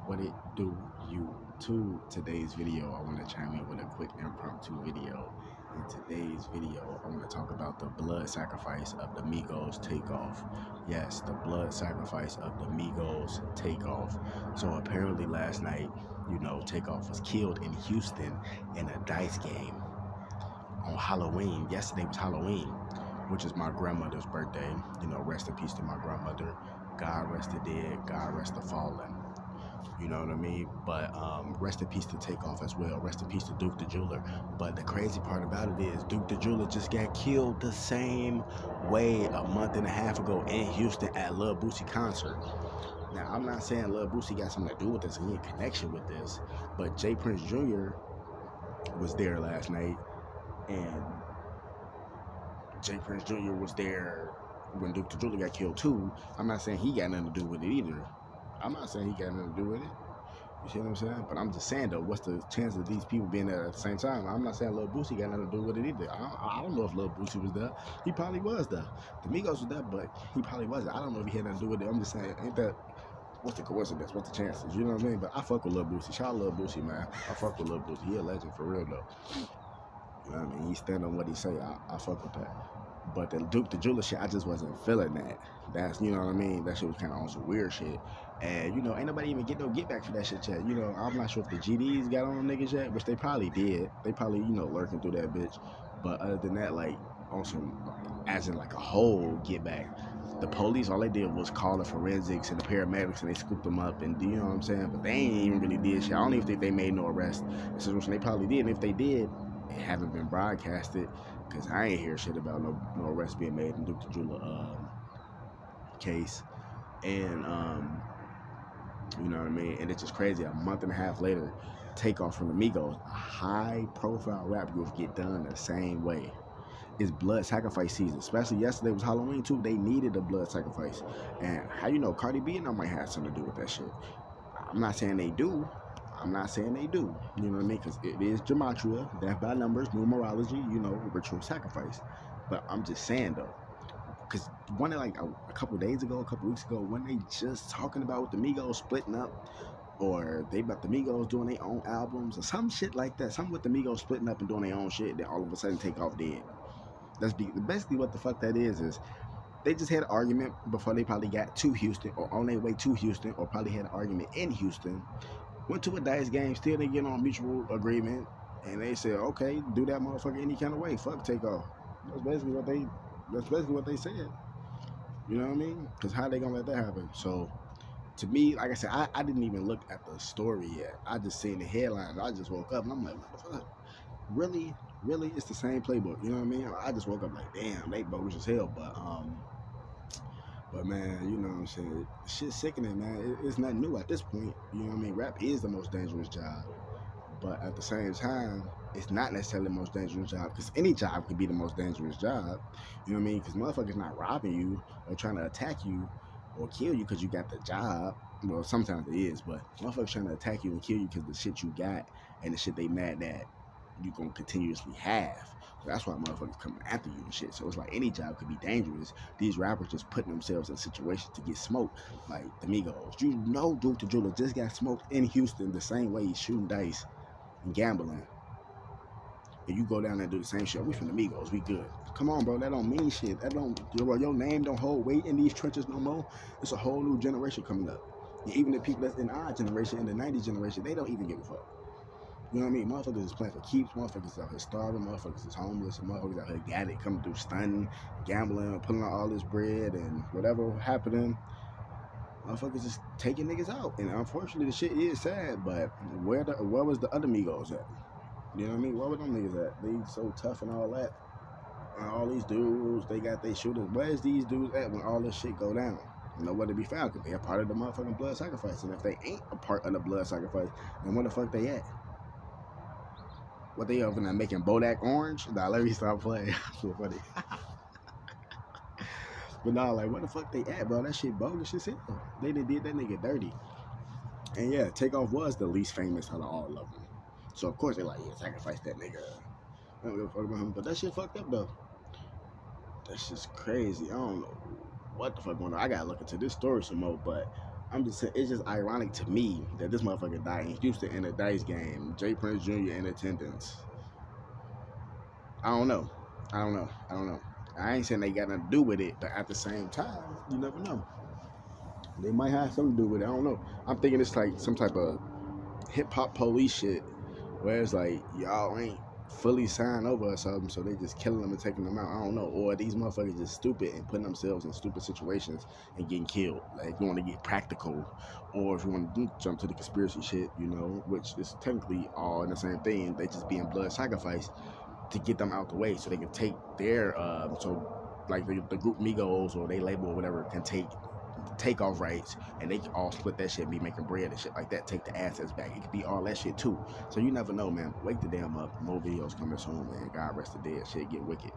What it do, you? To today's video, I want to chime in with a quick impromptu video. In today's video, I want to talk about the blood sacrifice of the Migos Takeoff. Yes, the blood sacrifice of the Migos Takeoff. So apparently last night, Takeoff was killed in Houston in a dice game on Halloween. Yesterday was Halloween, which is my grandmother's birthday. Rest in peace to my grandmother. God rest the dead, God rest the fallen. You know what I mean? But rest in peace to Takeoff as well. Rest in peace to Duke the Jeweler. But the crazy part about it is Duke the Jeweler just got killed the same way a month and a half ago in Houston at Lil Boosie concert. Now, I'm not saying Lil Boosie got something to do with this, he in connection with this, but J. Prince Jr. was there last night, and J. Prince Jr. was there when Duke the Jeweler got killed too. I'm not saying he got nothing to do with it either. I'm not saying he got nothing to do with it. You see what I'm saying? But I'm just saying though, what's the chance of these people being there at the same time? I'm not saying Lil Boosie got nothing to do with it either. I don't know if Lil Boosie was there. He probably was there. The Migos was there, but he probably wasn't. I don't know if he had nothing to do with it. I'm just saying, ain't that, what's the coincidence? What's the chances? You know what I mean? But I fuck with Lil Boosie. Shout out Lil Boosie, man. I fuck with Lil Boosie. He a legend for real though. You know what I mean? He stand on what he say. I fuck with that. But the Duke the Jeweler shit, I just wasn't feeling that. That's, you know what I mean? That shit was kind of on some weird shit. And, ain't nobody even get no get back for that shit yet. I'm not sure if the GDs got on them niggas yet, which they probably did. They probably, lurking through that bitch. But other than that, like, on some, as in like a whole get back, the police, all they did was call the forensics and the paramedics and they scooped them up and, you know what I'm saying? But they ain't even really did shit. I don't even think they made no arrest. They probably did. And if they did, it haven't been broadcasted. Cause I ain't hear shit about no arrest being made in Duke the Jeweler case, and you know what I mean. And it's just crazy. A month and a half later, Takeoff from the Migos, a high-profile rap group, get done the same way. It's blood sacrifice season. Especially yesterday was Halloween too. They needed a blood sacrifice, and how you know Cardi B and I might have something to do with that shit. I'm not saying they do. I'm not saying they do. You know what I mean? Because it is gematria, death by numbers, numerology, ritual sacrifice. But I'm just saying though, because one like a couple days ago, a couple weeks ago, when they just talking about the Migos splitting up, or they about the Migos doing their own albums, or some shit like that, something with the Migos splitting up and doing their own shit, then all of a sudden Takeoff dead. Basically what the fuck that is they just had an argument before they probably got to Houston, or on their way to Houston, or probably had an argument in Houston. Went to a dice game, still didn't get on mutual agreement, and they said, okay, do that motherfucker any kind of way. Fuck Takeoff. That's basically what they. That's basically what they said. You know what I mean? Because how they gonna let that happen? So to me, like I said, I didn't even look at the story yet. I just seen the headlines. I just woke up and I'm like, what the fuck? Really, really, it's the same playbook. You know what I mean? I just woke up like, damn, they bogus as hell. But man, you know what I'm saying? Shit's sickening, man. It's not new at this point. You know what I mean? Rap is the most dangerous job. But at the same time, it's not necessarily the most dangerous job, because any job could be the most dangerous job. You know what I mean? Because motherfuckers not robbing you or trying to attack you or kill you because you got the job. Well, sometimes it is, but motherfuckers trying to attack you and kill you because the shit you got and the shit they mad that you gonna continuously have. So that's why motherfuckers coming after you and shit. So it's like any job could be dangerous. These rappers just putting themselves in situations to get smoked. Like the Migos. Duke the Jeweler just got smoked in Houston the same way he's shooting dice and gambling. And you go down there and do the same shit. We from the Migos, we good. Come on, bro, that don't mean shit. That don't, your name don't hold weight in these trenches no more. It's a whole new generation coming up. And even the people that's in our generation, in the 90s generation, they don't even give a fuck. You know what I mean? Motherfuckers is playing for keeps, motherfuckers out here starving, motherfuckers is homeless, and motherfuckers out here got it, coming through stunning, gambling, pulling out all this bread, and whatever happening, motherfuckers is taking niggas out. And unfortunately, the shit is sad, but where was the other Migos at? You know what I mean? Where were them niggas at? They so tough and all that. And all these dudes, they got their shooters. Where's these dudes at when all this shit go down? Nowhere to be found, because they are part of the motherfucking blood sacrifice. And if they ain't a part of the blood sacrifice, then where the fuck they at? What they over there making Bodak orange? Nah, let me stop playing. So funny. But nah, like, where the fuck they at, bro? That shit bogus as hell. They did that nigga dirty. And yeah, Takeoff was the least famous out of all of them. So of course they like, yeah, sacrifice that nigga. I don't give a fuck about him. But that shit fucked up though. That's just crazy. I don't know what the fuck going on. I gotta look into this story some more, but I'm just saying, it's just ironic to me that this motherfucker died in Houston in a dice game. J. Prince Jr. in attendance. I don't know. I don't know. I ain't saying they got nothing to do with it, but at the same time, you never know. They might have something to do with it. I don't know. I'm thinking it's like some type of hip hop police shit, where it's like y'all ain't fully signed over or something, so they just killing them and taking them out. I don't know. Or these motherfuckers just stupid and putting themselves in stupid situations and getting killed. Like if you want to get practical, or if you want to jump to the conspiracy shit, you know, which is technically all in the same thing. They just being blood sacrifice to get them out the way so they can take their so like the group Migos or they label or whatever can take Takeoff rights and they can all split that shit, be making bread and shit like that, take the assets back. It could be all that shit too. So you never know, man. Wake the damn up. More videos coming soon, man. God rest the dead. Shit get wicked.